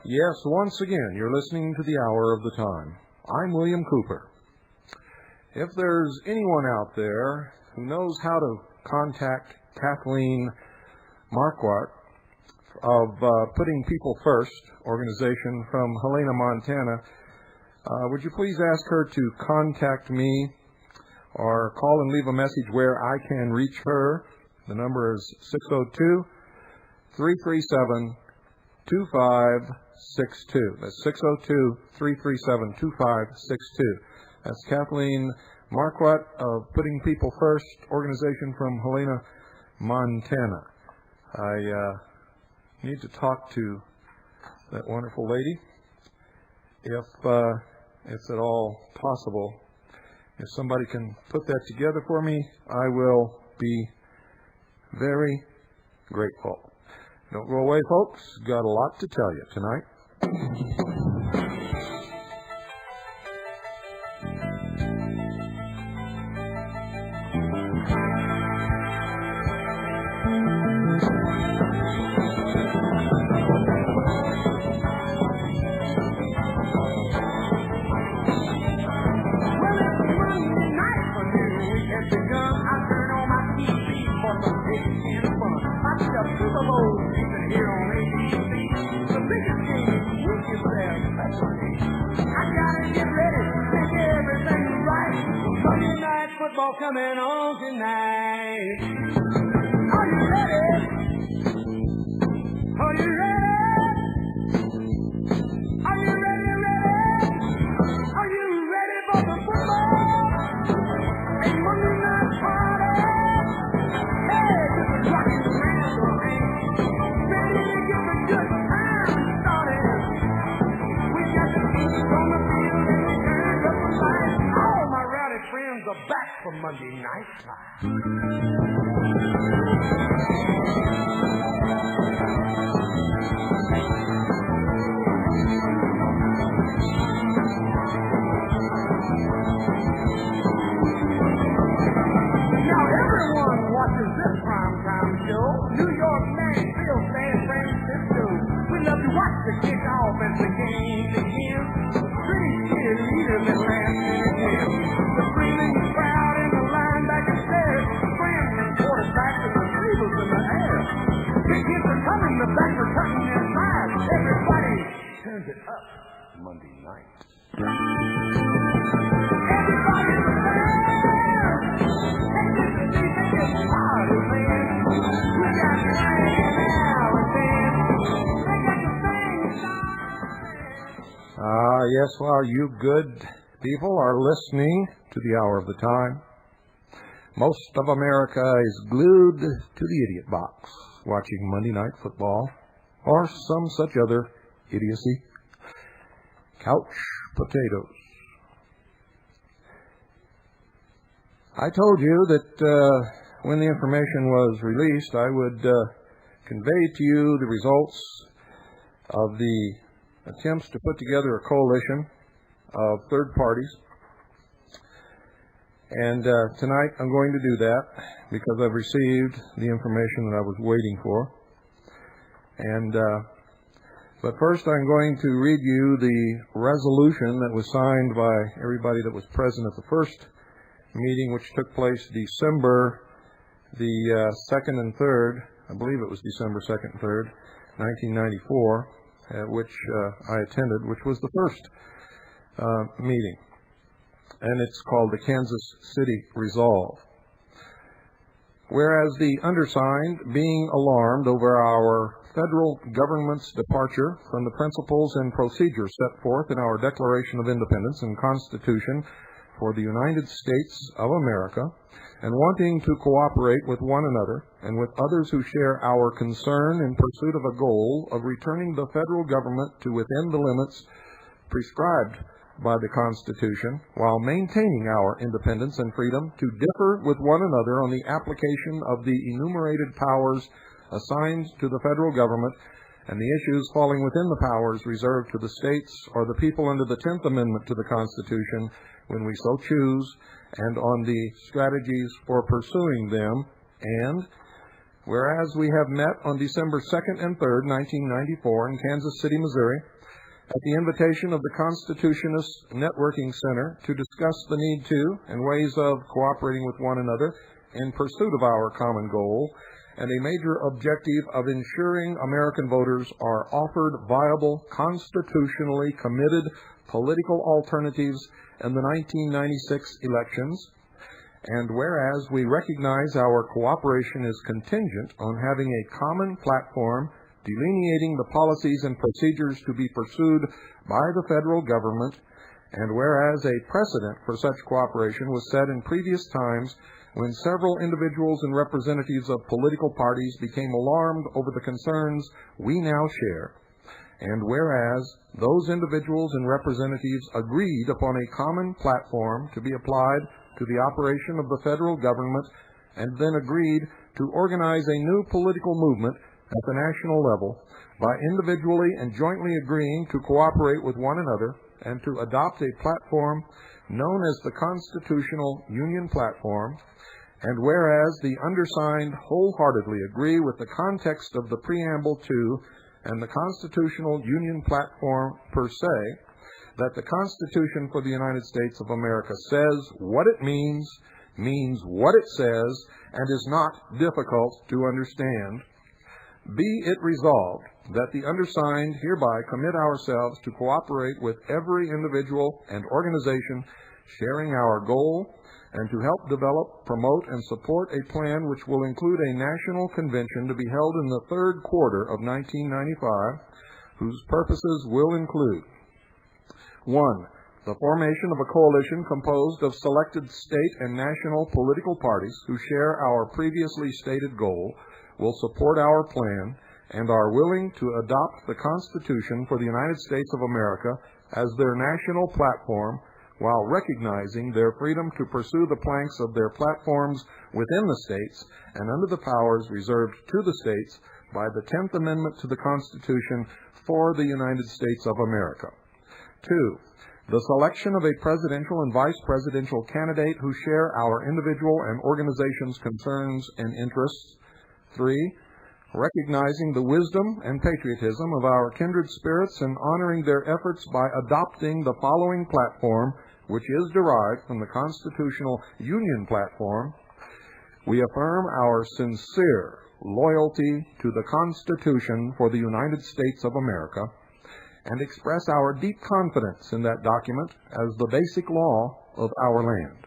Yes, once again, you're listening to the Hour of the Time. I'm William Cooper. If there's anyone out there who knows how to contact Kathleen Marquardt of Putting People First organization from Helena, Montana, would you please ask her to contact me or call and leave a message where I can reach her. The number is 602-337-2562. That's 602-337-2562. That's Kathleen Marquardt of Putting People First organization from Helena, Montana. I need to talk to that wonderful lady. If it's at all possible, if somebody can put that together for me, I will be very grateful. Don't go away, folks. Got a lot to tell you tonight. Coming on tonight. Are you ready? Are you ready? Are you ready, ready? Are you ready for the football? A Monday night party. Hey, this is rockin' around the ring. Ready to get the good time started. We got the beats on the field and we turned up the lights. All my rowdy friends are back for Monday night time. Now everyone watches this primetime show. New York, Nashville, San Francisco. We love to watch the kickoff as the game begins. Pretty cheerleaders and last minute hits. The screaming crowd and the linebacker stairs. Scrambling quarterbacks and the receivers in the air. Big hits are coming, the backs are cutting inside. Everybody turns it up Monday night. Everybody's there. Hey, this is the biggest party, man. We got rain now and then. They got the thing started. Yes, well, you good people are listening to the Hour of the Time. Most of America is glued to the idiot box, watching Monday Night Football or some such other idiocy. Couch potatoes. I told you that when the information was released, I would convey to you the results of the attempts to put together a coalition of third parties. And tonight I'm going to do that because I've received the information that I was waiting for. And but first I'm going to read you the resolution that was signed by everybody that was present at the first meeting, which took place December the 2nd and 3rd, I believe it was December 2nd and 3rd, 1994, at which I attended, which was the first meeting. And it's called the Kansas City Resolve. Whereas the undersigned, being alarmed over our federal government's departure from the principles and procedures set forth in our Declaration of Independence and Constitution for the United States of America, and wanting to cooperate with one another and with others who share our concern in pursuit of a goal of returning the federal government to within the limits prescribed by the Constitution, while maintaining our independence and freedom to differ with one another on the application of the enumerated powers assigned to the federal government and the issues falling within the powers reserved to the states or the people under the 10th Amendment to the Constitution when we so choose, and on the strategies for pursuing them. And whereas we have met on December 2nd and 3rd, 1994 in Kansas City, Missouri, at the invitation of the Constitutionist Networking Center to discuss the need to and ways of cooperating with one another in pursuit of our common goal, and a major objective of ensuring American voters are offered viable, constitutionally committed political alternatives in the 1996 elections. And whereas we recognize our cooperation is contingent on having a common platform delineating the policies and procedures to be pursued by the federal government, and whereas a precedent for such cooperation was set in previous times when several individuals and representatives of political parties became alarmed over the concerns we now share, and whereas those individuals and representatives agreed upon a common platform to be applied to the operation of the federal government, and then agreed to organize a new political movement at the national level by individually and jointly agreeing to cooperate with one another and to adopt a platform known as the Constitutional Union Platform, and whereas the undersigned wholeheartedly agree with the context of the preamble to and the Constitutional Union Platform per se, that the Constitution for the United States of America says what it means what it says, and is not difficult to understand, be it resolved that the undersigned hereby commit ourselves to cooperate with every individual and organization sharing our goal, and to help develop, promote, and support a plan which will include a national convention to be held in the third quarter of 1995, whose purposes will include: 1. The formation of a coalition composed of selected state and national political parties who share our previously stated goal, will support our plan, and are willing to adopt the Constitution for the United States of America as their national platform, while recognizing their freedom to pursue the planks of their platforms within the states and under the powers reserved to the states by the 10th Amendment to the Constitution for the United States of America. 2. The selection of a presidential and vice presidential candidate who share our individual and organization's concerns and interests. 3. Recognizing the wisdom and patriotism of our kindred spirits and honoring their efforts by adopting the following platform, which is derived from the Constitutional Union Platform. We affirm our sincere loyalty to the Constitution for the United States of America, and express our deep confidence in that document as the basic law of our land.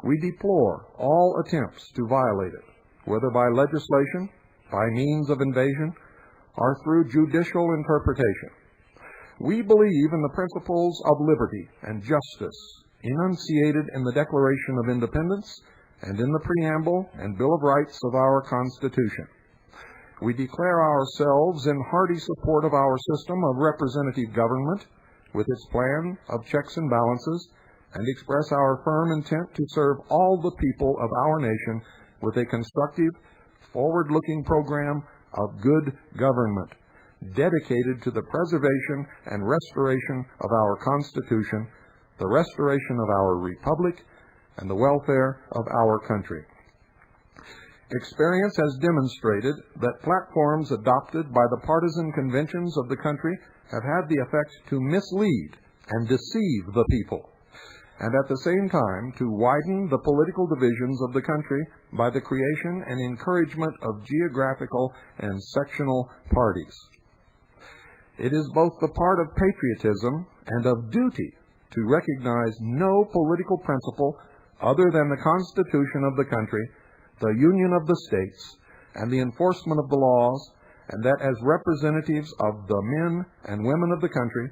We deplore all attempts to violate it, whether by legislation, by means of invasion, or through judicial interpretation. We believe in the principles of liberty and justice enunciated in the Declaration of Independence and in the preamble and Bill of Rights of our Constitution. We declare ourselves in hearty support of our system of representative government with its plan of checks and balances, and express our firm intent to serve all the people of our nation with a constructive, forward-looking program of good government, dedicated to the preservation and restoration of our Constitution, the restoration of our Republic, and the welfare of our country. Experience has demonstrated that platforms adopted by the partisan conventions of the country have had the effect to mislead and deceive the people, and at the same time to widen the political divisions of the country by the creation and encouragement of geographical and sectional parties. It is both the part of patriotism and of duty to recognize no political principle other than the Constitution of the country the union of the states and the enforcement of the laws, and that as representatives of the men and women of the country,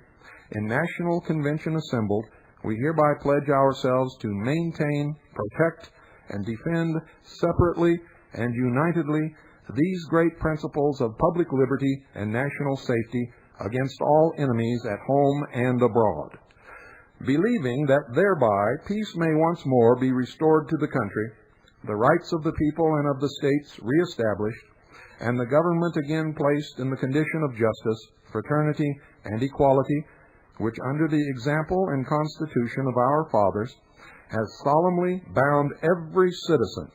in national convention assembled, we hereby pledge ourselves to maintain, protect, and defend separately and unitedly these great principles of public liberty and national safety against all enemies at home and abroad, believing that thereby peace may once more be restored to the country, the rights of the people and of the states reestablished, and the government again placed in the condition of justice, fraternity, and equality, which under the example and constitution of our fathers has solemnly bound every citizen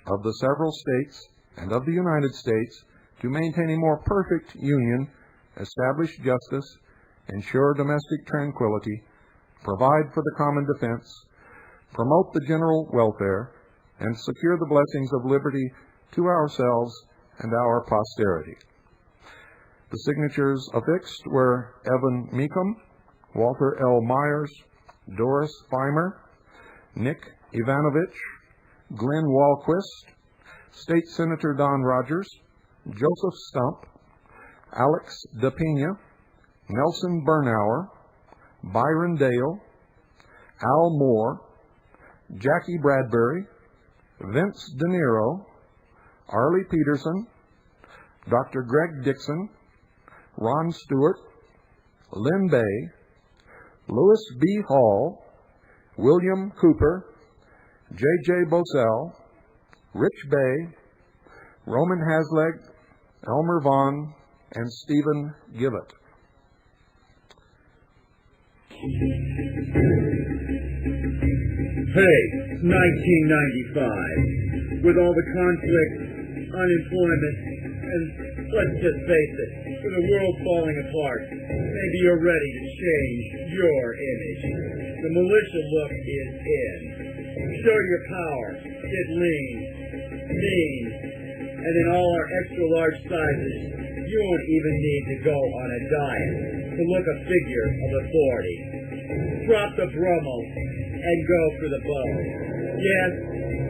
of the several states and of the United States to maintain a more perfect union, establish justice, ensure domestic tranquility, provide for the common defense, promote the general welfare, and secure the blessings of liberty to ourselves and our posterity. The signatures affixed were Evan Meekum, Walter L. Myers, Doris Feimer, Nick Ivanovich, Glenn Walquist, State Senator Don Rogers, Joseph Stump, Alex DePena, Nelson Bernauer, Byron Dale, Al Moore, Jackie Bradbury, Vince De Niro, Arlie Peterson, Dr. Greg Dixon, Ron Stewart, Lynn Bay, Louis B. Hall, William Cooper, J.J. Bosell, Rich Bay, Roman Hasleg, Elmer Vaughn, and Stephen Gillett. Hey, 1995. With all the conflict, unemployment, and let's just face it, with the world falling apart, maybe you're ready to change your image. The militia look is in. Show your power, get lean, mean, and in all our extra large sizes, you won't even need to go on a diet to look a figure of authority. Drop the Brummel and go for the bow. Yes,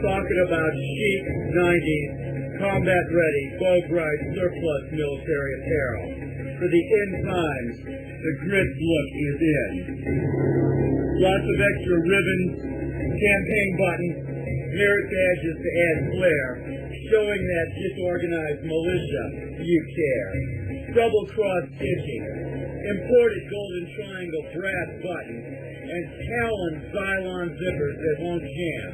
talking about chic 90s, combat-ready, bow-bright, surplus military apparel. For the end times, the grit look is in. Lots of extra ribbons, campaign buttons, merit badges to add flair, showing that disorganized militia you care. Double-cross stitching, imported golden triangle brass buttons, and Talon Cylon zippers that won't jam.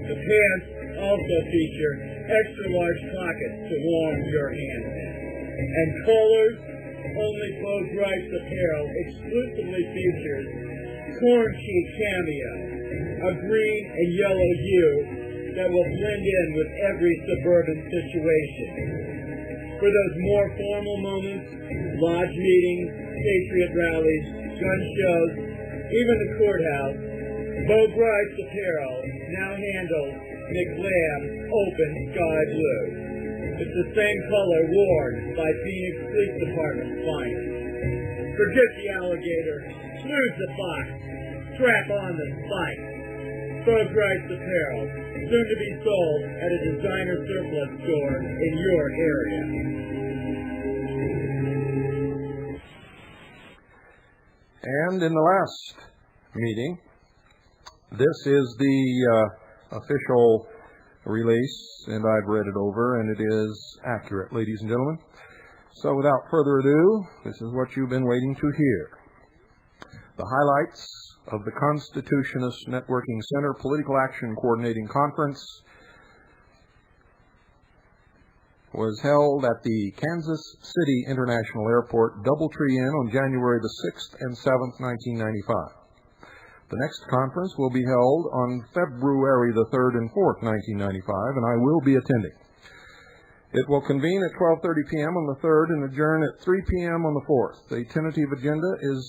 The pants also feature extra large pockets to warm your hands in. And colors, only Bo Gripes apparel exclusively features corn sheet cameo, a green and yellow hue that will blend in with every suburban situation. For those more formal moments, lodge meetings, patriot rallies, gun shows, even the courthouse, Bo Gripes apparel now handles McLam Open Sky Blue. It's the same color worn by Phoenix Police Department's finest. Forget the alligator, snooze the fox, strap on the spike. Bo Gripes apparel, soon to be sold at a designer surplus store in your area. And in the last meeting, this is the official release, and I've read it over, and it is accurate, ladies and gentlemen. So without further ado, this is what you've been waiting to hear. The highlights of the Constitutionist Networking Center Political Action Coordinating Conference was held at the Kansas City International Airport, Doubletree Inn, on January the 6th and 7th, 1995. The next conference will be held on February the 3rd and 4th, 1995, and I will be attending. It will convene at 12:30 p.m. on the 3rd and adjourn at 3 p.m. on the 4th. A tentative agenda is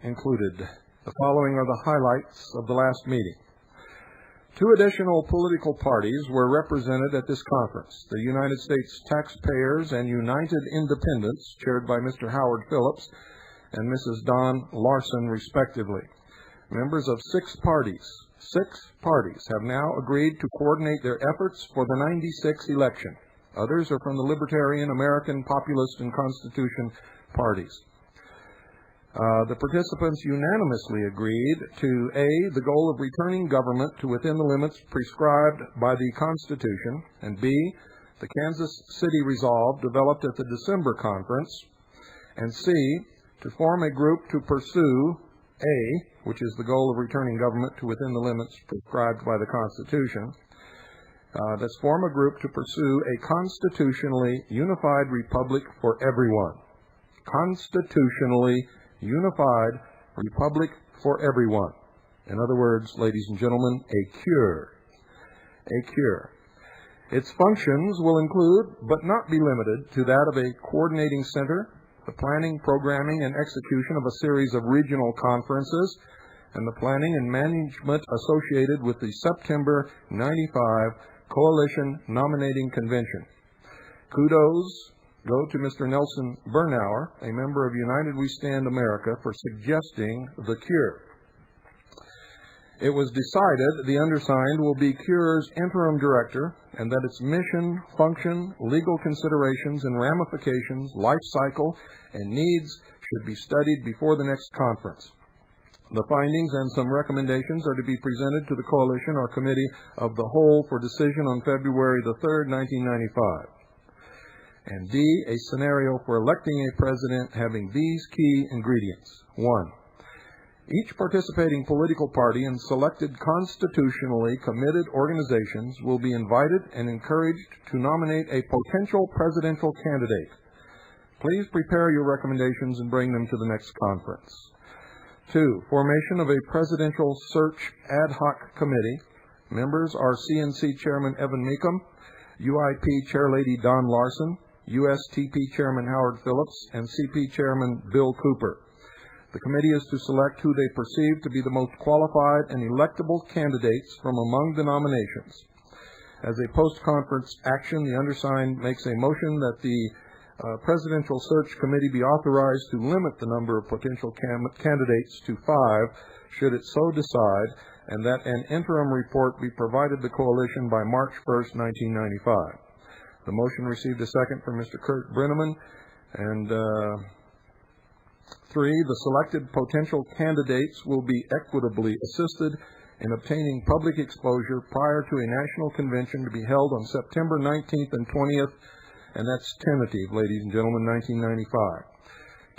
included. The following are the highlights of the last meeting. 2 additional political parties were represented at this conference: the United States Taxpayers and United Independents, chaired by Mr. Howard Phillips and Mrs. Don Larson, respectively. Members of 6 parties 6 parties have now agreed to coordinate their efforts for the '96 election. Others are from the Libertarian, American, Populist, and Constitution parties. The participants unanimously agreed to A, the goal of returning government to within the limits prescribed by the Constitution, and B, the Kansas City Resolve developed at the December conference, and C, to form a group to pursue A, which is the goal of returning government to within the limits prescribed by the Constitution. Let's form a group to pursue a constitutionally unified republic for everyone. Constitutionally unified republic for everyone. In other words, ladies and gentlemen, a cure. A cure. Its functions will include, but not be limited to, that of a coordinating center, the planning, programming, and execution of a series of regional conferences, and the planning and management associated with the September '95 Coalition Nominating Convention. Kudos go to Mr. Nelson Bernauer, a member of United We Stand America, for suggesting the cure. It was decided the undersigned will be CURE's interim director, and that its mission, function, legal considerations and ramifications, life cycle, and needs should be studied before the next conference. The findings and some recommendations are to be presented to the Coalition or Committee of the Whole for decision on February the 3rd, 1995. And D, a scenario for electing a president having these key ingredients. 1. Each participating political party and selected constitutionally committed organizations will be invited and encouraged to nominate a potential presidential candidate. Please prepare your recommendations and bring them to the next conference. 2. Formation of a presidential search ad hoc committee. Members are CNC Chairman Evan Meekum, UIP Chairlady Don Larson, USTP Chairman Howard Phillips, and CP Chairman Bill Cooper. The committee is to select who they perceive to be the most qualified and electable candidates from among the nominations. As a post-conference action, the undersigned makes a motion that the Presidential Search Committee be authorized to limit the number of potential candidates to 5, should it so decide, and that an interim report be provided the Coalition by March 1st, 1995. The motion received a second from Mr. Kurt Brenneman. And 3, the selected potential candidates will be equitably assisted in obtaining public exposure prior to a national convention to be held on September 19th and 20th, and that's tentative, ladies and gentlemen, 1995.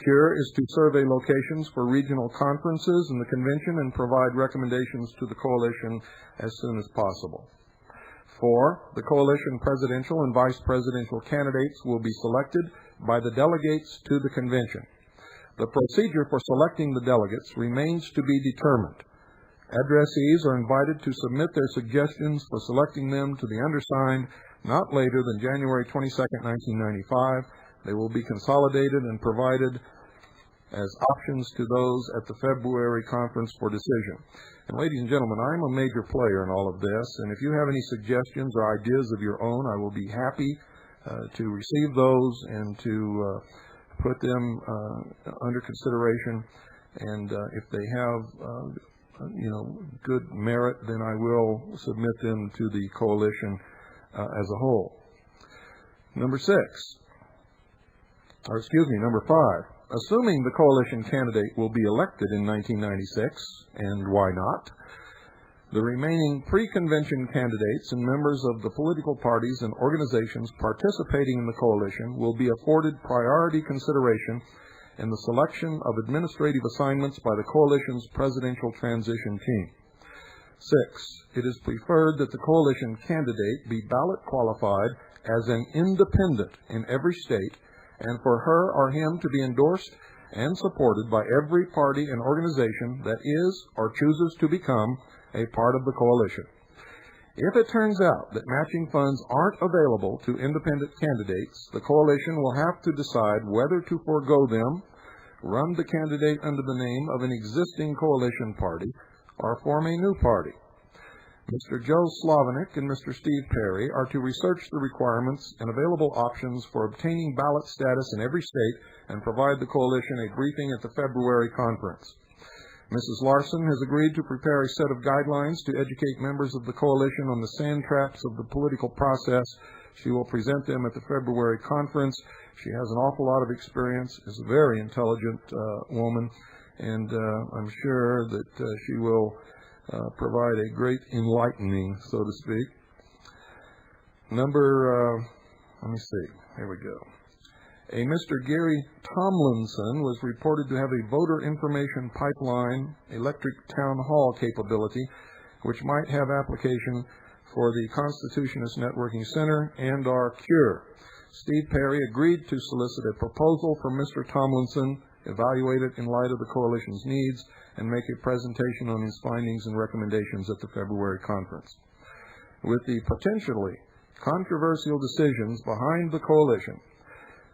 CURE is to survey locations for regional conferences in the convention and provide recommendations to the Coalition as soon as possible. 4, the Coalition presidential and vice presidential candidates will be selected by the delegates to the convention. The procedure for selecting the delegates remains to be determined. Addressees are invited to submit their suggestions for selecting them to the undersigned not later than January 22nd, 1995. They will be consolidated and provided as options to those at the February conference for decision. And ladies and gentlemen, I'm a major player in all of this, and if you have any suggestions or ideas of your own, I will be happy to receive those and to put them under consideration. And if they have good merit, then I will submit them to the Coalition as a whole. Number 5. Assuming the Coalition candidate will be elected in 1996, and why not, the remaining pre-convention candidates and members of the political parties and organizations participating in the Coalition will be afforded priority consideration in the selection of administrative assignments by the Coalition's presidential transition team. 6, it is preferred that the Coalition candidate be ballot qualified as an independent in every state, and for her or him to be endorsed and supported by every party and organization that is or chooses to become a part of the Coalition. If it turns out that matching funds aren't available to independent candidates, the Coalition will have to decide whether to forego them, run the candidate under the name of an existing Coalition party, or form a new party. Mr. Joe Slovanik and Mr. Steve Perry are to research the requirements and available options for obtaining ballot status in every state and provide the Coalition a briefing at the February conference. Mrs. Larson has agreed to prepare a set of guidelines to educate members of the coalition on the sand traps of the political process. She will present them at the February conference. She has an awful lot of experience, is a very intelligent woman, and I'm sure that she will provide a great enlightening, so to speak. Let me see, here we go. A Mr. Gary Tomlinson was reported to have a voter information pipeline electric town hall capability, which might have application for the Constitutionist Networking Center and our C.U.R.E. Steve Perry agreed to solicit a proposal from Mr. Tomlinson, evaluate it in light of the coalition's needs, and make a presentation on his findings and recommendations at the February conference. With the potentially controversial decisions behind the coalition,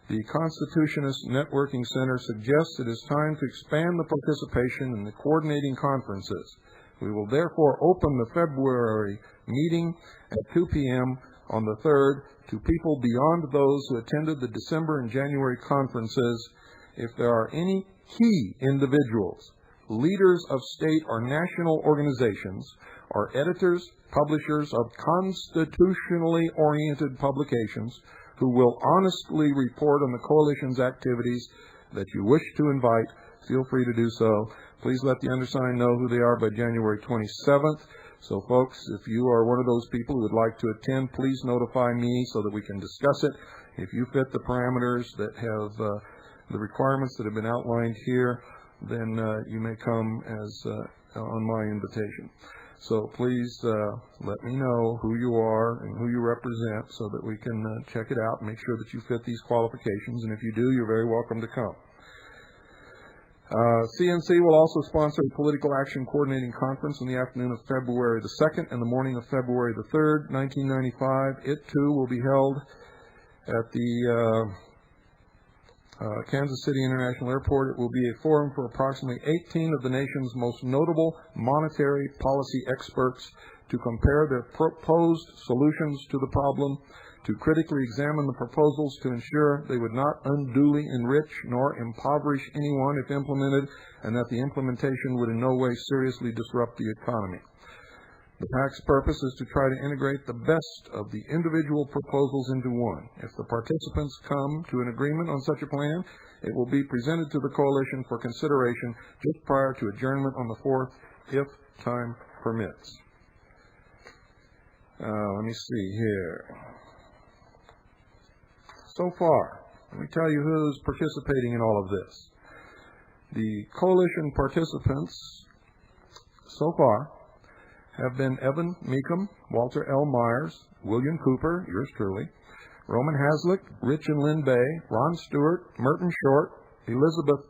the Constitutionist Networking Center suggests it is time to expand the participation in the coordinating conferences. We will therefore open the February meeting at 2 p.m. on the 3rd to people beyond those who attended the December and January conferences. If there are any key individuals, leaders of state or national organizations, or editors, publishers of constitutionally oriented publications who will honestly report on the coalition's activities that you wish to invite, feel free to do so. Please let the undersigned know who they are by January 27th. So, folks, if you are one of those people who would like to attend, please notify me so that we can discuss it. If you fit the parameters that have the requirements that have been outlined here, then you may come as on my invitation. So please let me know who you are and who you represent so that we can check it out and make sure that you fit these qualifications. And if you do, you're very welcome to come. CNC will also sponsor a political action coordinating conference in the afternoon of February the 2nd and the morning of February the 3rd, 1995. It, too, will be held at the Kansas City International Airport. It will be a forum for approximately 18 of the nation's most notable monetary policy experts to compare their proposed solutions to the problem, to critically examine the proposals to ensure they would not unduly enrich nor impoverish anyone if implemented, and that the implementation would in no way seriously disrupt the economy. The PAC's purpose is to try to integrate the best of the individual proposals into one. If the participants come to an agreement on such a plan, it will be presented to the coalition for consideration just prior to adjournment on the 4th, if time permits. Let me see here. So far, let me tell you who's participating in all of this. The coalition participants so far have been Evan Meekum, Walter L. Myers, William Cooper, yours truly, Roman Haslick, Rich and Lynn Bay, Ron Stewart, Merton Short, Elizabeth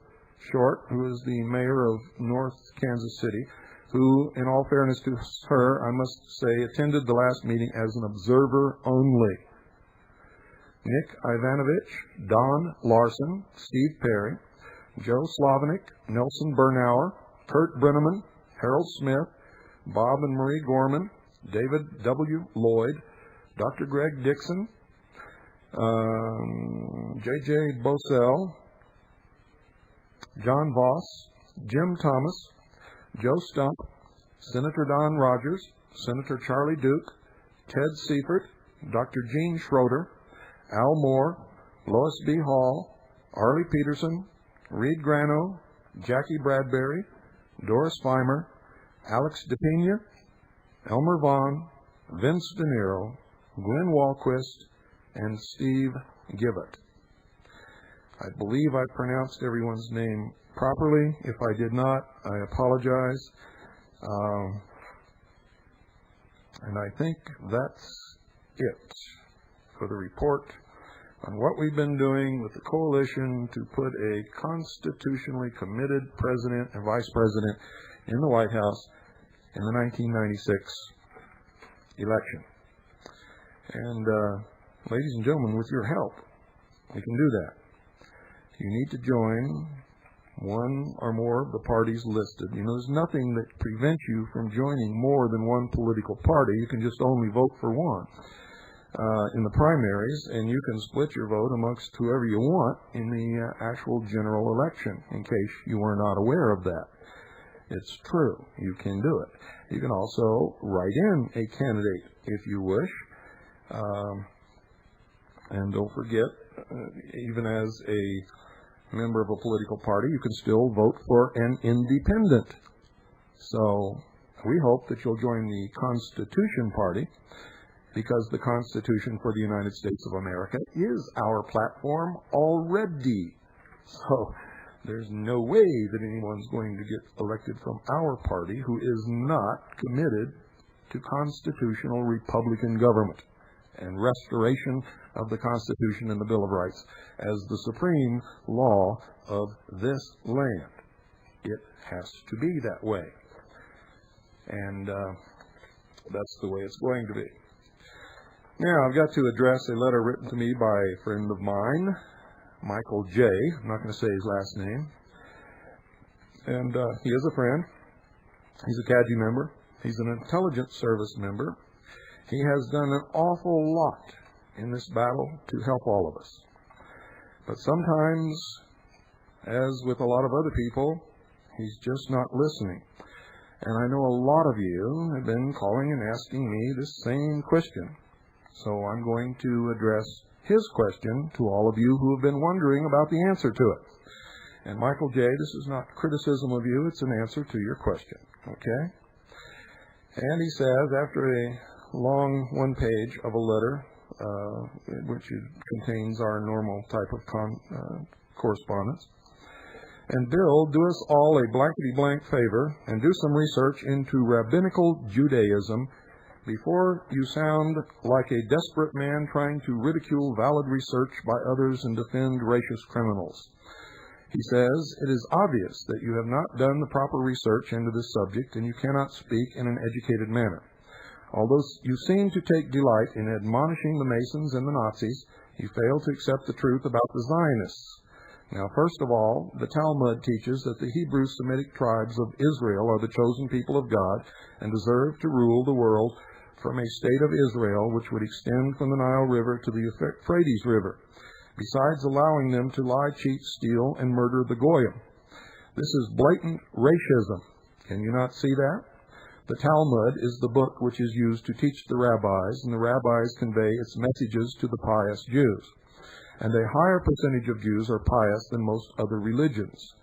Short, who is the mayor of North Kansas City, who, in all fairness to her, I must say, attended the last meeting as an observer only. Nick Ivanovich, Don Larson, Steve Perry, Joe Slovanik, Nelson Bernauer, Kurt Brenneman, Harold Smith, Bob and Marie Gorman, David W. Lloyd, Dr. Greg Dixon, J.J. Bosell, John Voss, Jim Thomas, Joe Stump, Senator Don Rogers, Senator Charlie Duke, Ted Seifert, Dr. Gene Schroeder, Al Moore, Lois B. Hall, Arlie Peterson, Reed Grano, Jackie Bradbury, Doris Feimer, Alex DePina, Elmer Vaughn, Vince De Niro, Glenn Walquist, and Steve Gibbett. I believe I pronounced everyone's name properly. If I did not, I apologize. And I think that's it for the report on what we've been doing with the coalition to put a constitutionally committed president and vice president in the White House in the 1996 election. And ladies and gentlemen, with your help, we can do that. You need to join one or more of the parties listed. You know, there's nothing that prevents you from joining more than one political party. You can just only vote for one in the primaries, and you can split your vote amongst whoever you want in the actual general election, in case you were not aware of that. It's true. You can do it. You can also write in a candidate if you wish. And don't forget, even as a member of a political party, you can still vote for an independent. So we hope that you'll join the Constitution Party, because the Constitution for the United States of America is our platform already. So there's no way that anyone's going to get elected from our party who is not committed to constitutional Republican government and restoration of the Constitution and the Bill of Rights as the supreme law of this land. It has to be that way. And that's the way it's going to be. Now, I've got to address a letter written to me by a friend of mine, Michael J. I'm not going to say his last name. And he is a friend. He's a CADG member. He's an intelligence service member. He has done an awful lot in this battle to help all of us. But sometimes, as with a lot of other people, he's just not listening. And I know a lot of you have been calling and asking me this same question. So I'm going to address his question to all of you who have been wondering about the answer to it. And Michael J., this is not criticism of you, it's an answer to your question. Okay? And he says, after a long one page of a letter, which contains our normal type of correspondence, and Bill, do us all a blankety-blank favor and do some research into rabbinical Judaism before you sound like a desperate man trying to ridicule valid research by others and defend racist criminals. He says, it is obvious that you have not done the proper research into this subject and you cannot speak in an educated manner. Although you seem to take delight in admonishing the Masons and the Nazis, you fail to accept the truth about the Zionists. Now, first of all, the Talmud teaches that the Hebrew Semitic tribes of Israel are the chosen people of God and deserve to rule the world from a state of Israel which would extend from the Nile River to the Euphrates River, besides allowing them to lie, cheat, steal, and murder the Goyim. This is blatant racism. Can you not see that? The Talmud is the book which is used to teach the rabbis, and the rabbis convey its messages to the pious Jews. And a higher percentage of Jews are pious than most other religions.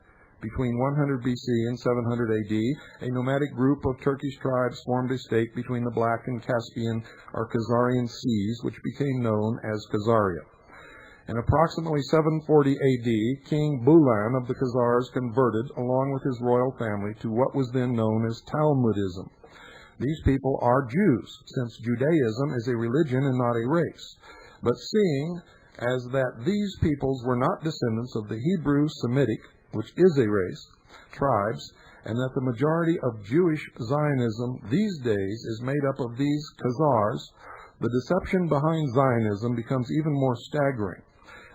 Between 100 BC and 700 AD, a nomadic group of Turkish tribes formed a state between the Black and Caspian or Khazarian seas, which became known as Khazaria. In approximately 740 AD, King Bulan of the Khazars converted, along with his royal family, to what was then known as Talmudism. These people are Jews, since Judaism is a religion and not a race. But seeing as that these peoples were not descendants of the Hebrew Semitic, which is a race, tribes, and that the majority of Jewish Zionism these days is made up of these Khazars, the deception behind Zionism becomes even more staggering.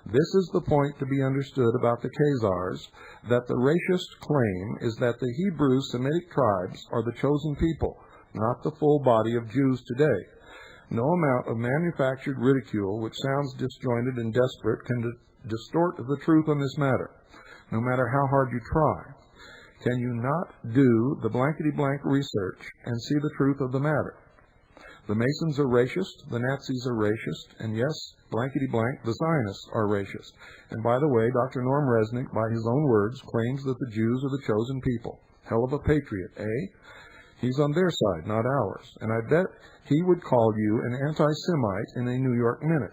This is the point to be understood about the Khazars, that the racist claim is that the Hebrew Semitic tribes are the chosen people, not the full body of Jews today. No amount of manufactured ridicule, which sounds disjointed and desperate, can distort the truth on this matter, no matter how hard you try. Can you not do the blankety-blank research and see the truth of the matter? The Masons are racist, the Nazis are racist, and yes, blankety-blank, the Zionists are racist. And by the way, Dr. Norm Resnick, by his own words, claims that the Jews are the chosen people. Hell of a patriot, eh? He's on their side, not ours. And I bet he would call you an anti-Semite in a New York minute.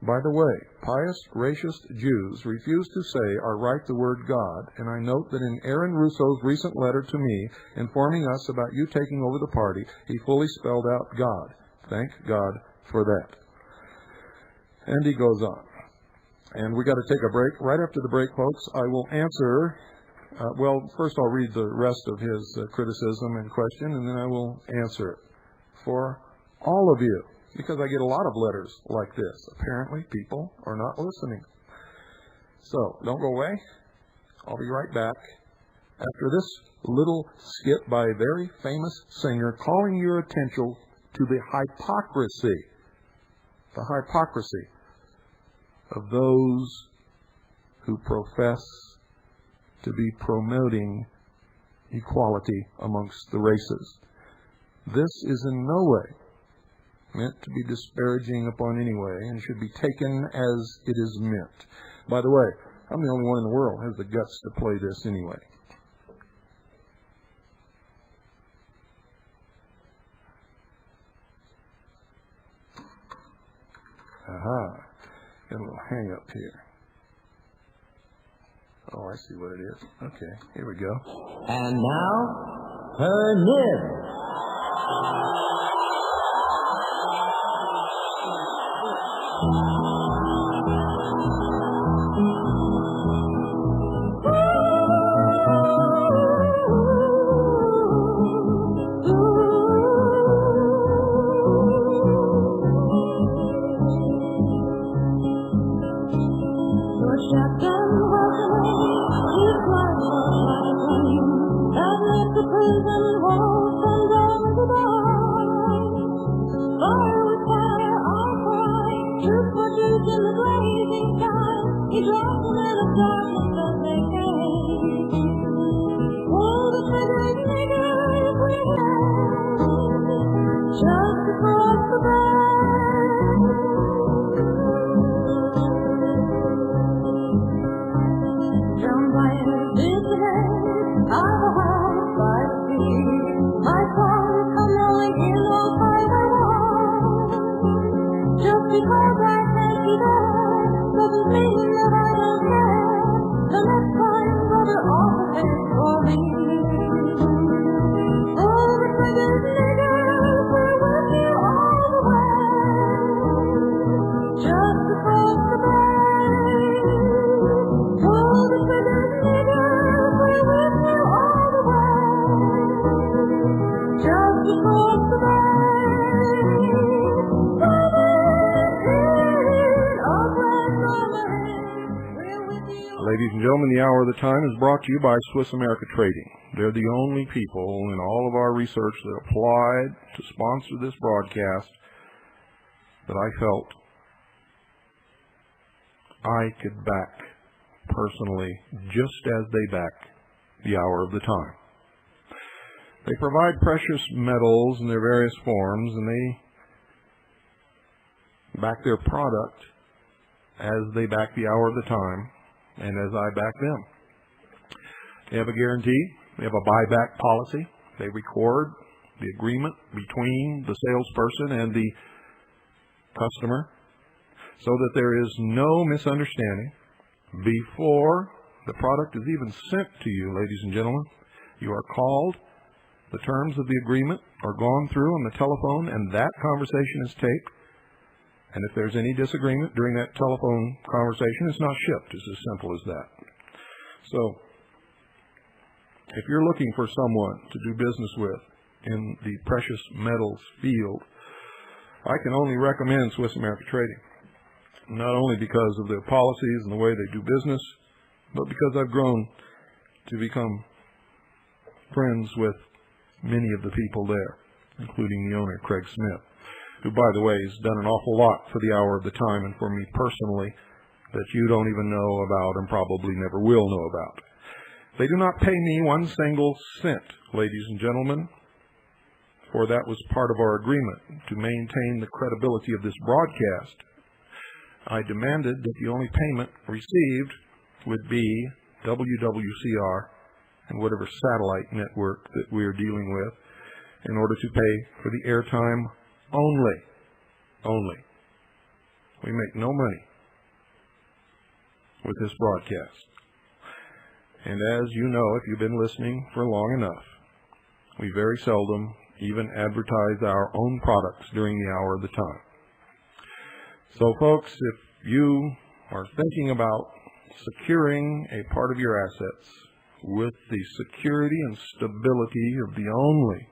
By the way, pious, racist Jews refuse to say or write the word God, and I note that in Aaron Russo's recent letter to me informing us about you taking over the party, he fully spelled out God. Thank God for that. And he goes on. And we got to take a break. Right after the break, folks, I will answer. First I'll read the rest of his criticism and question, and then I will answer it for all of you, because I get a lot of letters like this. Apparently, people are not listening. So, don't go away. I'll be right back after this little skit by a very famous singer calling your attention to the hypocrisy of those who profess to be promoting equality amongst the races. This is in no way meant to be disparaging upon any way and should be taken as it is meant. By the way, I'm the only one in the world who has the guts to play this anyway. Aha. Got a little hang up here. Oh, I see what it is. Okay, here we go. And now, her nib. Ladies and gentlemen, the Hour of the Time is brought to you by Swiss America Trading. They're the only people in all of our research that applied to sponsor this broadcast that I felt I could back personally, just as they back the Hour of the Time. They provide precious metals in their various forms, and they back their product as they back the Hour of the Time, and as I back them. They have a guarantee. They have a buyback policy. They record the agreement between the salesperson and the customer so that there is no misunderstanding. Before the product is even sent to you, ladies and gentlemen, you are called, the terms of the agreement are gone through on the telephone, and that conversation is taped. And if there's any disagreement during that telephone conversation, it's not shipped. It's as simple as that. So, if you're looking for someone to do business with in the precious metals field, I can only recommend Swiss America Trading. Not only because of their policies and the way they do business, but because I've grown to become friends with many of the people there, including the owner, Craig Smith, who, by the way, has done an awful lot for the Hour of the Time and for me personally that you don't even know about and probably never will know about. They do not pay me one single cent, ladies and gentlemen, for that was part of our agreement to maintain the credibility of this broadcast. I demanded that the only payment received would be WWCR and whatever satellite network that we are dealing with in order to pay for the airtime only. We make no money with this broadcast. And as you know, if you've been listening for long enough, we very seldom even advertise our own products during the Hour of the Time. So folks, if you are thinking about securing a part of your assets with the security and stability of the only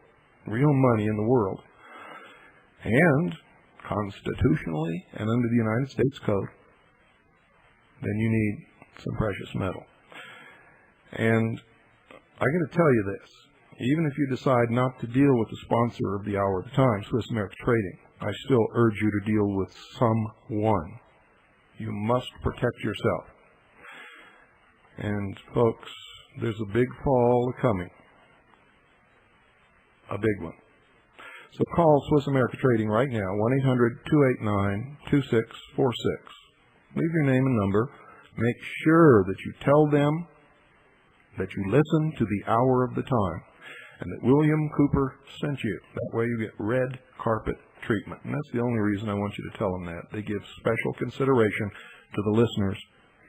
real money in the world, and constitutionally and under the United States Code, then you need some precious metal. And I got to tell you this, even if you decide not to deal with the sponsor of the Hour of the Time, Swiss America Trading, I still urge you to deal with someone. You must protect yourself. And folks, there's a big fall coming a big one. So call Swiss America Trading right now, 1-800-289-2646. Leave your name and number. Make sure that you tell them that you listen to the hour of the time and that William Cooper sent you. That way you get red carpet treatment. And that's the only reason I want you to tell them that. They give special consideration to the listeners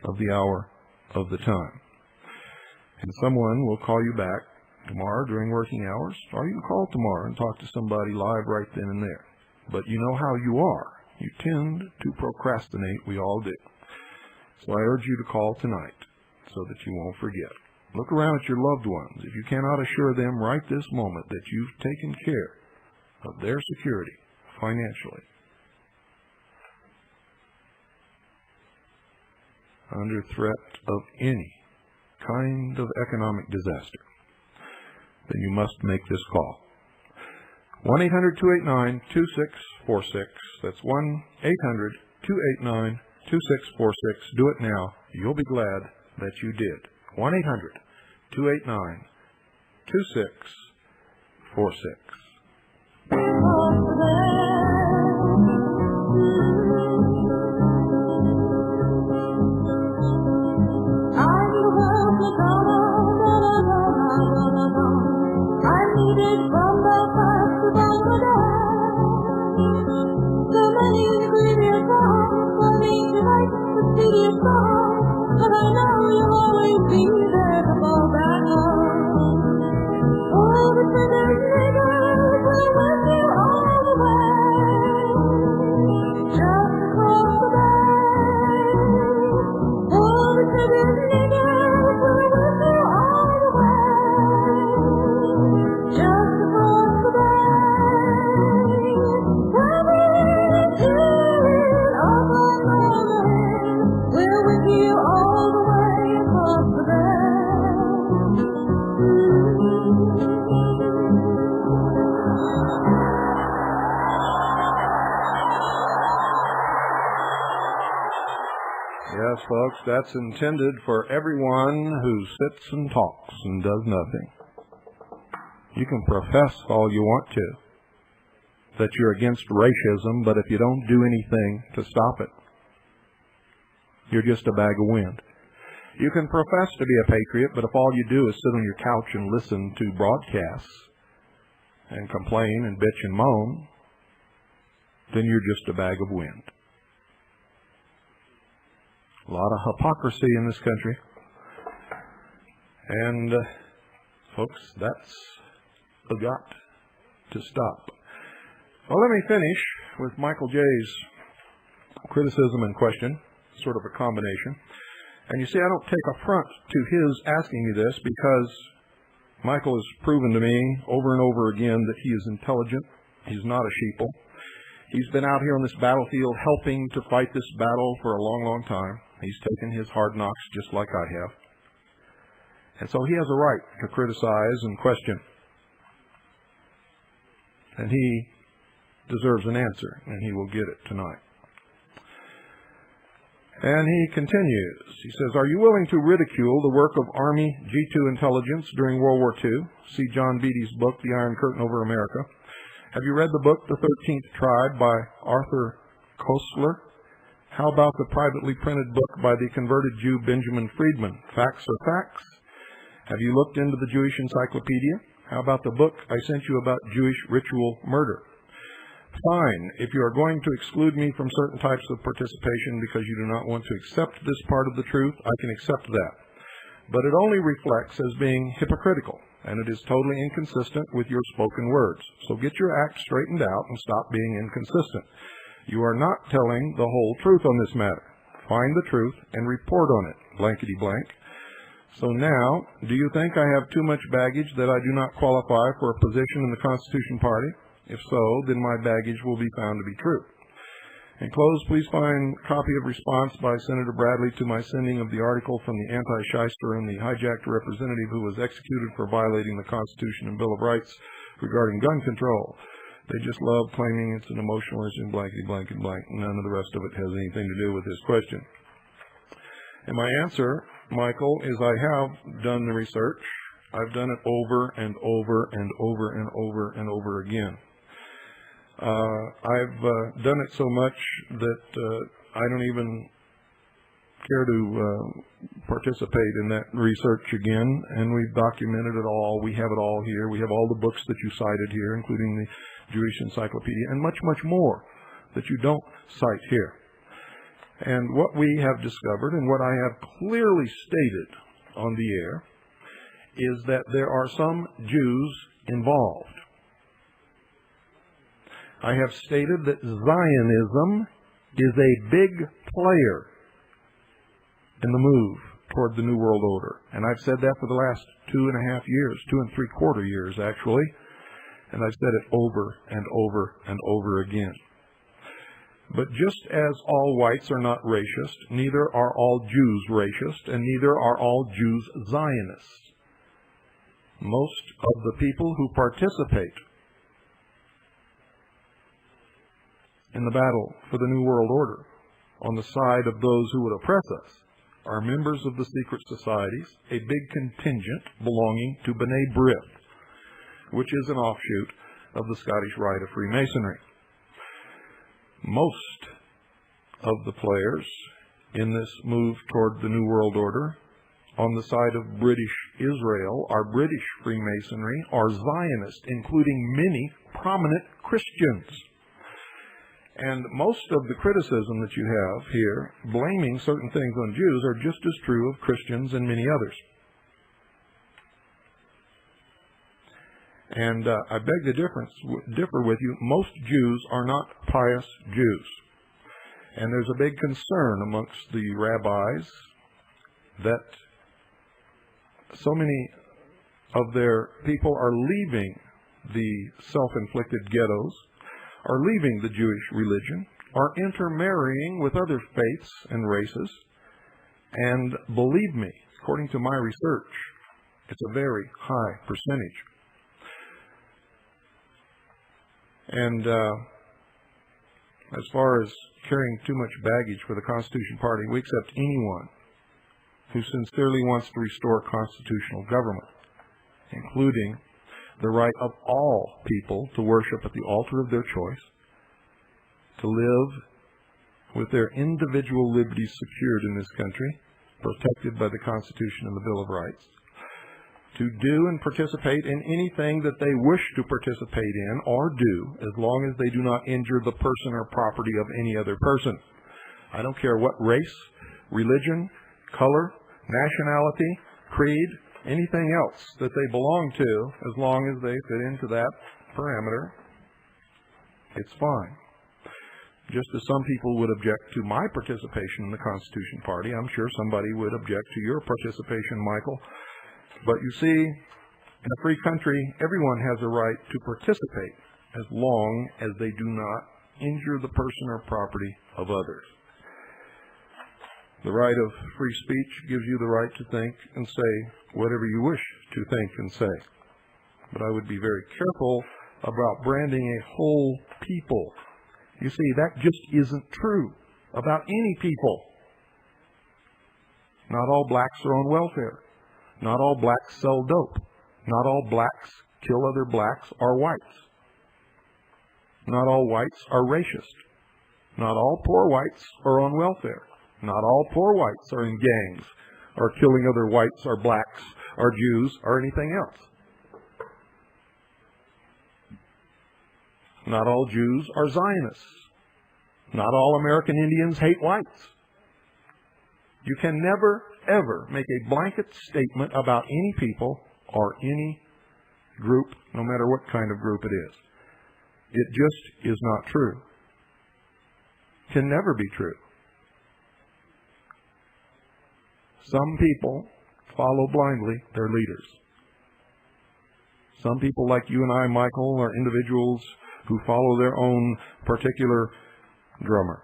of the hour of the time. And someone will call you back tomorrow during working hours, or you can call tomorrow and talk to somebody live right then and there. But you know how you are. You tend to procrastinate. We all do. So I urge you to call tonight so that you won't forget. Look around at your loved ones. If you cannot assure them right this moment that you've taken care of their security financially, under threat of any kind of economic disaster, then you must make this call. 1-800-289-2646. That's 1-800-289-2646. Do it now. You'll be glad that you did. 1-800-289-2646. Yes, folks, that's intended for everyone who sits and talks and does nothing. You can profess all you want to, that you're against racism, but if you don't do anything to stop it, you're just a bag of wind. You can profess to be a patriot, but if all you do is sit on your couch and listen to broadcasts and complain and bitch and moan, then you're just a bag of wind. A lot of hypocrisy in this country. And, folks, that's got to stop. Well, let me finish with Michael J's criticism and question, sort of a combination. And you see, I don't take affront to his asking me this because Michael has proven to me over and over again that he is intelligent. He's not a sheeple. He's been out here on this battlefield helping to fight this battle for a long, long time. He's taken his hard knocks just like I have. And so he has a right to criticize and question. And he deserves an answer, and he will get it tonight. And he continues. He says, are you willing to ridicule the work of Army G2 intelligence during World War II? See John Beatty's book, The Iron Curtain Over America. Have you read the book, The 13th Tribe, by Arthur Koestler? How about the privately printed book by the converted Jew Benjamin Friedman, Facts Are Facts? Have you looked into the Jewish Encyclopedia? How about the book I sent you about Jewish ritual murder? Fine, if you are going to exclude me from certain types of participation because you do not want to accept this part of the truth, I can accept that. But it only reflects as being hypocritical, and it is totally inconsistent with your spoken words. So get your act straightened out and stop being inconsistent. You are not telling the whole truth on this matter. Find the truth and report on it, blankety blank. So now, do you think I have too much baggage that I do not qualify for a position in the Constitution Party? If so, then my baggage will be found to be true. In close, please find a copy of response by Senator Bradley to my sending of the article from the anti-shyster and the hijacked representative who was executed for violating the Constitution and Bill of Rights regarding gun control. They just love claiming it's an emotional issue, blankety blank and blank. None of the rest of it has anything to do with this question. And my answer, Michael, is I have done the research. I've done it over and over and over and over and over again. I've done it so much that I don't even care to participate in that research again, and we've documented it all. We have it all here. We have all the books that you cited here, including the Jewish Encyclopedia, and much, much more that you don't cite here. And what we have discovered, and what I have clearly stated on the air, is that there are some Jews involved. I have stated that Zionism is a big player in the move toward the New World Order. And I've said that for the last 2.5 years, 2 3/4 years actually. And I've said it over and over and over again. But just as all whites are not racist, neither are all Jews racist, and neither are all Jews Zionists. Most of the people who participate in the battle for the New World Order on the side of those who would oppress us are members of the secret societies, a big contingent belonging to B'nai B'rith, which is an offshoot of the Scottish Rite of Freemasonry. Most of the players in this move toward the New World Order on the side of British Israel are British Freemasonry, are Zionists, including many prominent Christians. And most of the criticism that you have here, blaming certain things on Jews, are just as true of Christians and many others. And I beg to differ with you. Most Jews are not pious Jews. And there's a big concern amongst the rabbis that so many of their people are leaving the self-inflicted ghettos, are leaving the Jewish religion, are intermarrying with other faiths and races. And believe me, according to my research, it's a very high percentage. And as far as carrying too much baggage for the Constitution Party, we accept anyone who sincerely wants to restore constitutional government, including the right of all people to worship at the altar of their choice, to live with their individual liberties secured in this country, protected by the Constitution and the Bill of Rights, to do and participate in anything that they wish to participate in or do, as long as they do not injure the person or property of any other person. I don't care what race, religion, color, nationality, creed, anything else that they belong to, as long as they fit into that parameter, it's fine. Just as some people would object to my participation in the Constitution Party, I'm sure somebody would object to your participation, Michael. But you see, in a free country, everyone has a right to participate as long as they do not injure the person or property of others. The right of free speech gives you the right to think and say whatever you wish to think and say. But I would be very careful about branding a whole people. You see, that just isn't true about any people. Not all blacks are on welfare. Not all blacks sell dope. Not all blacks kill other blacks or whites. Not all whites are racist. Not all poor whites are on welfare. Not all poor whites are in gangs or killing other whites or blacks or Jews or anything else. Not all Jews are Zionists. Not all American Indians hate whites. You can never, ever make a blanket statement about any people or any group, no matter what kind of group it is. It just is not true. Can never be true. Some people follow blindly their leaders. Some people like you and I, Michael, are individuals who follow their own particular drummer.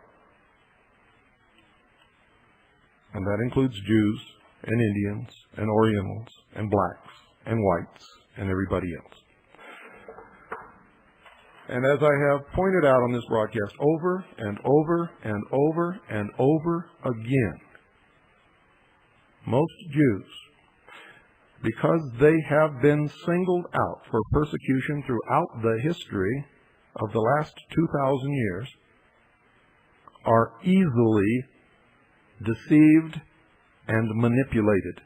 And that includes Jews and Indians and Orientals and blacks and whites and everybody else. And as I have pointed out on this broadcast over and over and over and over again, most Jews because they have been singled out for persecution throughout the history of the last 2,000 years, are easily deceived and manipulated.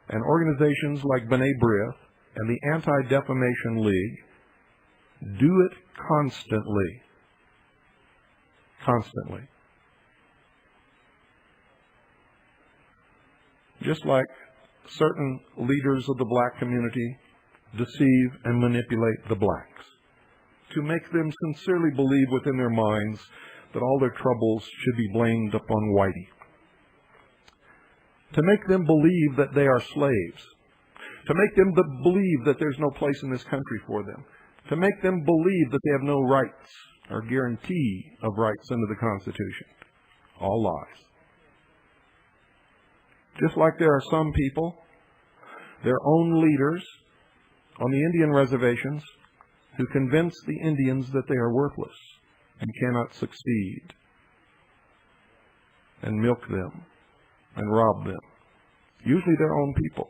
And organizations like B'nai B'rith and the Anti-Defamation League do it constantly. Constantly. Just like certain leaders of the black community deceive and manipulate the blacks to make them sincerely believe within their minds that all their troubles should be blamed upon whitey. To make them believe that they are slaves. To make them believe that there's no place in this country for them. To make them believe that they have no rights or guarantee of rights under the Constitution. All lies. Just like there are some people, their own leaders on the Indian reservations, who convince the Indians that they are worthless and cannot succeed, and milk them and rob them. Usually their own people,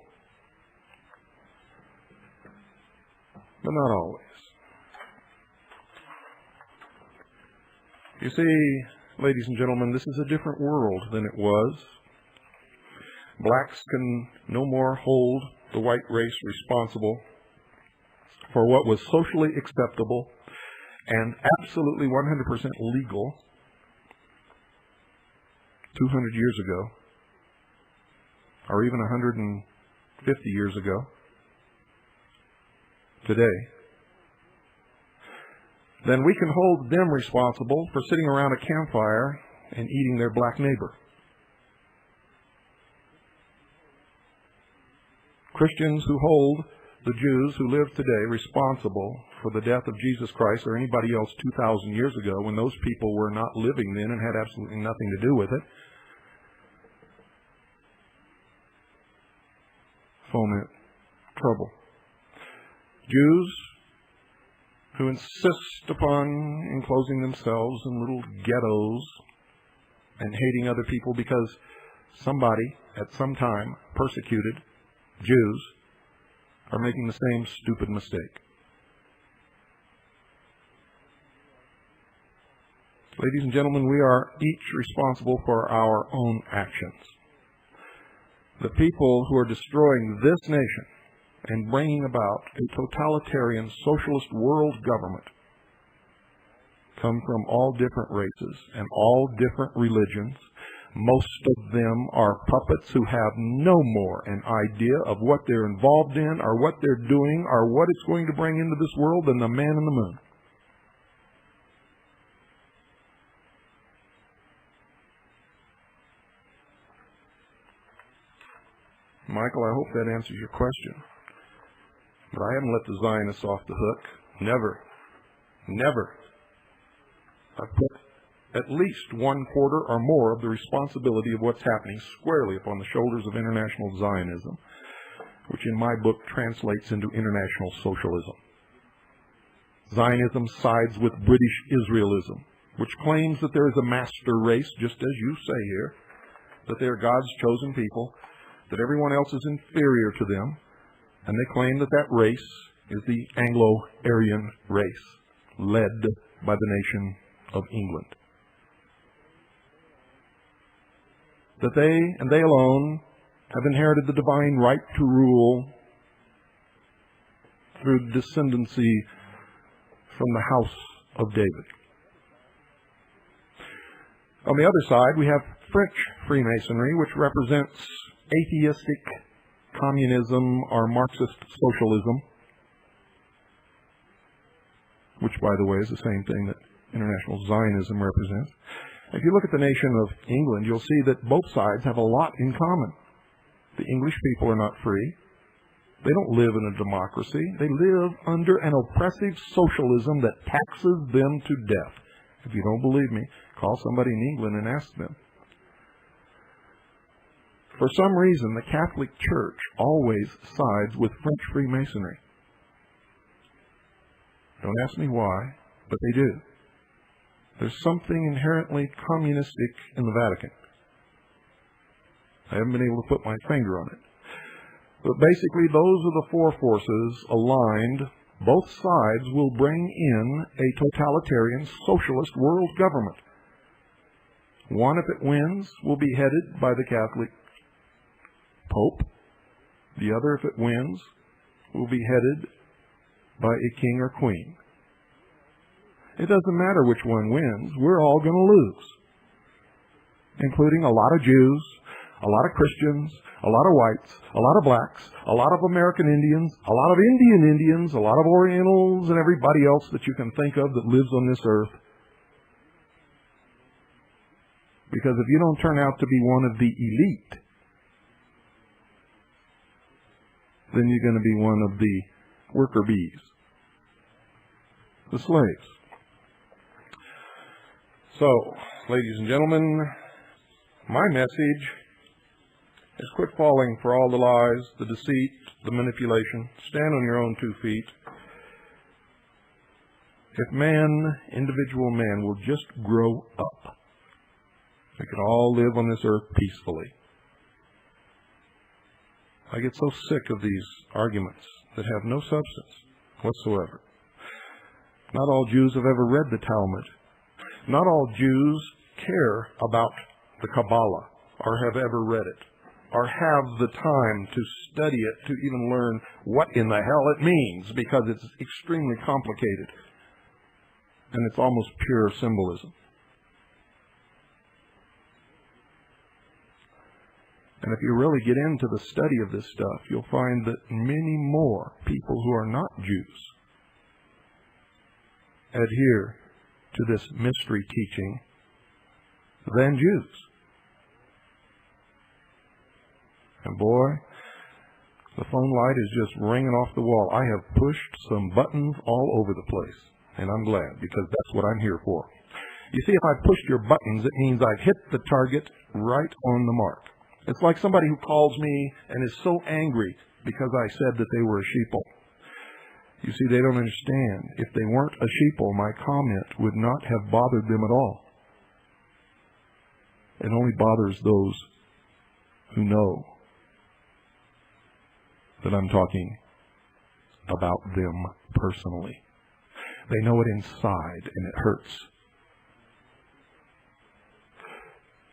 but not always. You see, ladies and gentlemen, this is a different world than it was. Blacks can no more hold the white race responsible for what was socially acceptable and absolutely 100% legal 200 years ago, or even 150 years ago, today, then we can hold them responsible for sitting around a campfire and eating their black neighbor. Christians who hold the Jews who live today responsible for the death of Jesus Christ or anybody else 2,000 years ago, when those people were not living then and had absolutely nothing to do with it, foment trouble. Jews who insist upon enclosing themselves in little ghettos and hating other people because somebody at some time persecuted Jews are making the same stupid mistake. Ladies and gentlemen, we are each responsible for our own actions. The people who are destroying this nation and bringing about a totalitarian socialist world government come from all different races and all different religions. Most of them are puppets who have no more an idea of what they're involved in or what they're doing or what it's going to bring into this world than the man in the moon. Michael, I hope that answers your question. But I haven't let the Zionists off the hook. Never. Never. I've put at least 1/4 or more of the responsibility of what's happening squarely upon the shoulders of international Zionism, which in my book translates into international socialism. Zionism sides with British Israelism, which claims that there is a master race, just as you say here, that they are God's chosen people, that everyone else is inferior to them, and they claim that that race is the Anglo-Aryan race, led by the nation of England. That they, and they alone, have inherited the divine right to rule through descendancy from the house of David. On the other side, we have French Freemasonry, which represents atheistic communism or Marxist socialism, which, by the way, is the same thing that international Zionism represents. If you look at the nation of England, you'll see that both sides have a lot in common. The English people are not free. They don't live in a democracy. They live under an oppressive socialism that taxes them to death. If you don't believe me, call somebody in England and ask them. For some reason, the Catholic Church always sides with French Freemasonry. Don't ask me why, but they do. There's something inherently communistic in the Vatican. I haven't been able to put my finger on it. But basically, those are the four forces aligned. Both sides will bring in a totalitarian socialist world government. One, if it wins, will be headed by the Catholic Pope. The other, if it wins, will be headed by a king or queen. It doesn't matter which one wins. We're all going to lose, including a lot of Jews, a lot of Christians, a lot of whites, a lot of blacks, a lot of American Indians, a lot of Indian Indians, a lot of Orientals, and everybody else that you can think of that lives on this earth. Because if you don't turn out to be one of the elite, then you're going to be one of the worker bees, the slaves. So, ladies and gentlemen, my message is quit falling for all the lies, the deceit, the manipulation. Stand on your own 2 feet. If man, individual man, will just grow up, we can all live on this earth peacefully. I get so sick of these arguments that have no substance whatsoever. Not all Jews have ever read the Talmud. Not all Jews care about the Kabbalah or have ever read it or have the time to study it to even learn what in the hell it means, because it's extremely complicated and it's almost pure symbolism. And if you really get into the study of this stuff, you'll find that many more people who are not Jews adhere to this mystery teaching than Jews. And boy, the phone light is just ringing off the wall. I have pushed some buttons all over the place, and I'm glad, because that's what I'm here for. You see, if I pushed your buttons, it means I've hit the target right on the mark. It's like somebody who calls me and is so angry because I said that they were a sheeple. You see, they don't understand. If they weren't a sheeple, my comment would not have bothered them at all. It only bothers those who know that I'm talking about them personally. They know it inside, and it hurts.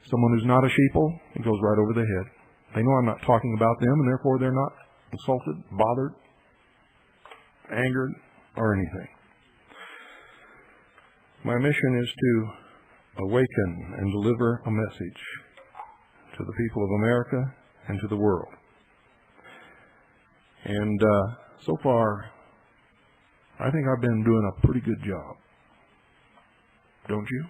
Someone who's not a sheeple, it goes right over the head. They know I'm not talking about them, and therefore they're not insulted, bothered, angered, or anything. My mission is to awaken and deliver a message to the people of America and to the world. And so far, I think I've been doing a pretty good job. Don't you?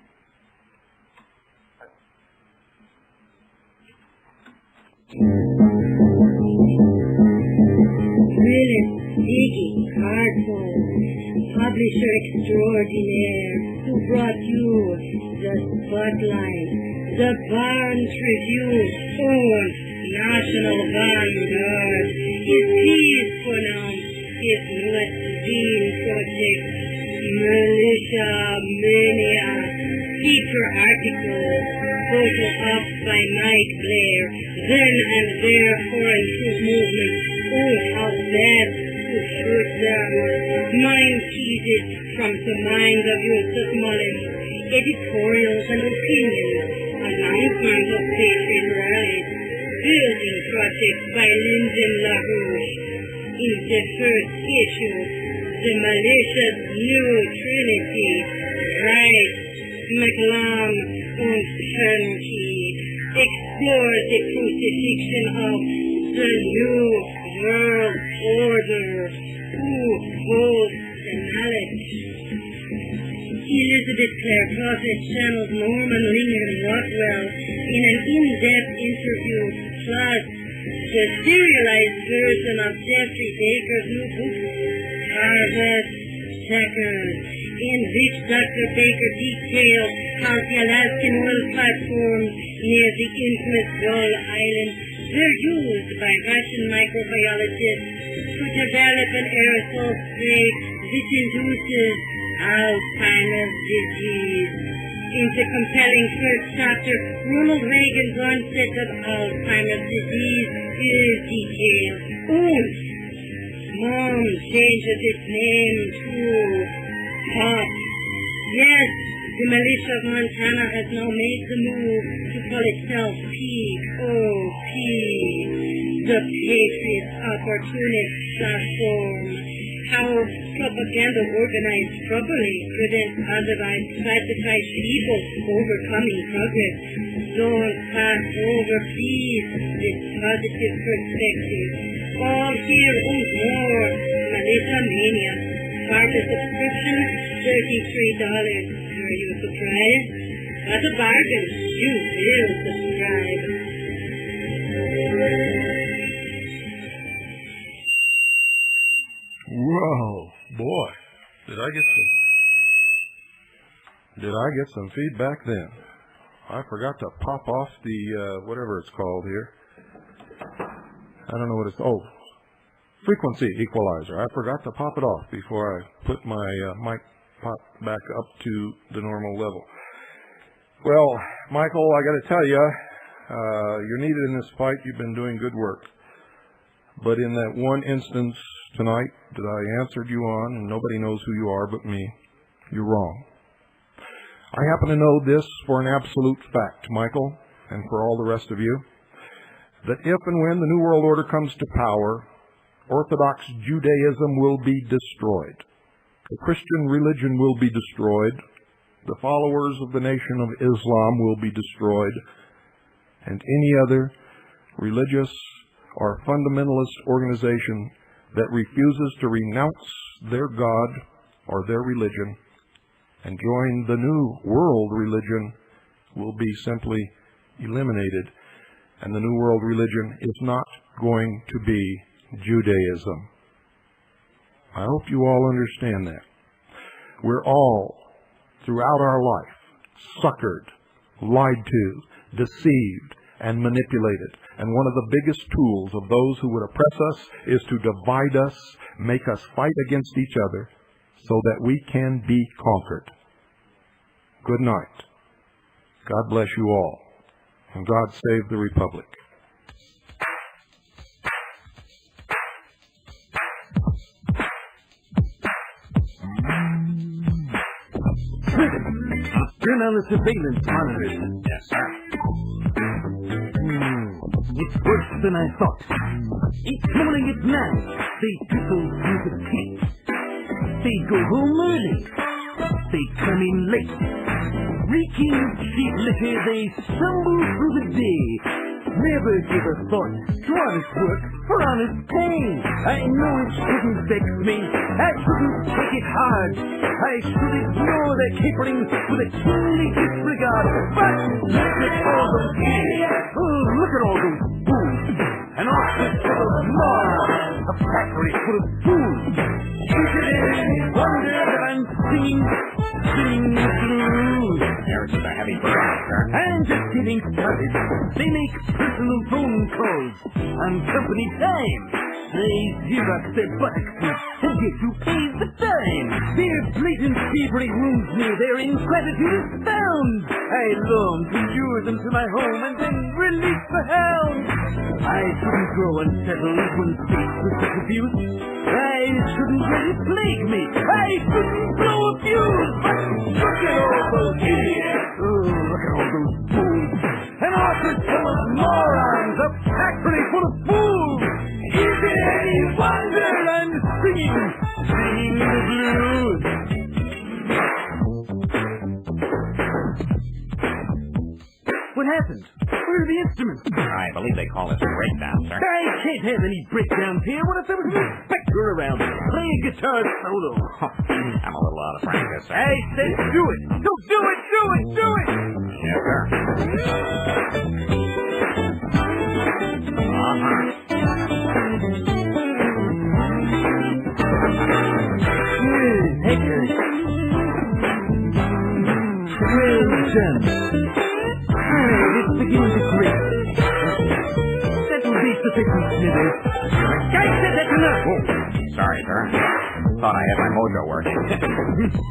Phyllis Dickey Cardboard, publisher extraordinaire, who brought you the Spotlight, the Barn Tribune's own National Vanguard, his peace pronounced, his North Dean Project, Militia Mania, feature articles, photo up by Mike Blair, then and there foreign troop movement, oh how bad to shoot them, mind teases from the mind of Joseph Mullins, editorials and opinions, announcement of patriot rallies, building projects by Lyndon LaRouche. In the first issue, the malicious New Trinity, Right, McLam und Trinity, explores the crucifixion of the New World Order, who holds the knowledge. Elizabeth Clare Closet channeled Norman Lincoln Rockwell in an in-depth interview, plus the serialized version of Jeffrey Baker's new book, Harvest Checkers, in which Dr. Baker detailed how the Alaskan oil platforms near the infamous Gull Island were used by Russian microbiologists to develop an aerosol spray which induces Alzheimer's disease. In the compelling first chapter, Ronald Reagan's onset of Alzheimer's disease is detailed. Und Mom changes its name to Pop. Yes, the militia of Montana has now made the move to call itself POP, the Patriot Opportunist Platform. How propaganda organized properly prevents otherwise classified people overcoming progress. Don't pass over, please, this positive perspective. All here and more, Militia Mania. Starter subscription, $33. Are you surprised? What a bargain. You will subscribe. Whoa, boy, did I get some feedback then? I forgot to pop off the whatever it's called here. I don't know what it's frequency equalizer. I forgot to pop it off before I put my mic pop back up to the normal level. Well, Michael, I got to tell you, you're needed in this fight. You've been doing good work. But in that one instance tonight that I answered you on, and nobody knows who you are but me, you're wrong. I happen to know this for an absolute fact, Michael, and for all the rest of you, that if and when the New World Order comes to power, Orthodox Judaism will be destroyed. The Christian religion will be destroyed. The followers of the Nation of Islam will be destroyed. And any other religious or fundamentalist organization that refuses to renounce their God or their religion and join the New World religion will be simply eliminated. And the New World religion is not going to be Judaism. I hope you all understand that. We're all, throughout our life, suckered, lied to, deceived, and manipulated. And one of the biggest tools of those who would oppress us is to divide us, make us fight against each other, so that we can be conquered. Good night. God bless you all. And God save the Republic. Turn on the surveillance monitors. Yes, sir. It's worse than I thought. Each morning at 9, they trickle through the gate. They go home early. They come in late. Reeking of cheap liquor, they stumble through the day. Never give a thought to honest work for honest pay. I know it shouldn't vex me. I shouldn't take it hard. I should ignore their caperings with a keenly disregard. But look at all those idiots. Oh, look at all those fools. An office full of morons. A factory full of fools. Is it any wonder that I'm singing the blues? There's the heavy burden, sir. I'm just getting started. They make personal phone calls on company time. They Xerox their buttocks and get you paid the time. Their blatant thievery wounds me. Their ingratitude astounds. I long to lure them to my home and then release the hounds. I shouldn't grow unsettled when faced with such abuse. I shouldn't let it plague me. I shouldn't blow a fuse. But look at all those idiots. Oh, look at all those fools. An office full of morons. A factory full of fools. Is it any wonder I'm singing the blues? What happened? Where are the instruments? I believe they call this a breakdown, sir. I can't have any breakdowns here. What if there was an inspector around? Play a guitar solo. I'm a little out of practice, sir. I said do it. No, do it, do it, do it. Yes, sir. Hackers. Well done. It's beginning to grate. That will be sufficient, Smithers. I said that's enough. Sorry, sir. Thought I had my mojo working.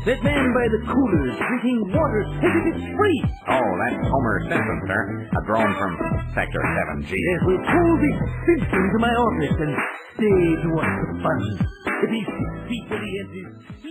That man by the cooler is drinking water as if it's free. Oh, that's Homer Simpson, sir. A drone from Sector 7G. Yes, we'll pull this Simpson to my office and stay to watch the fun. If he's secretly enters...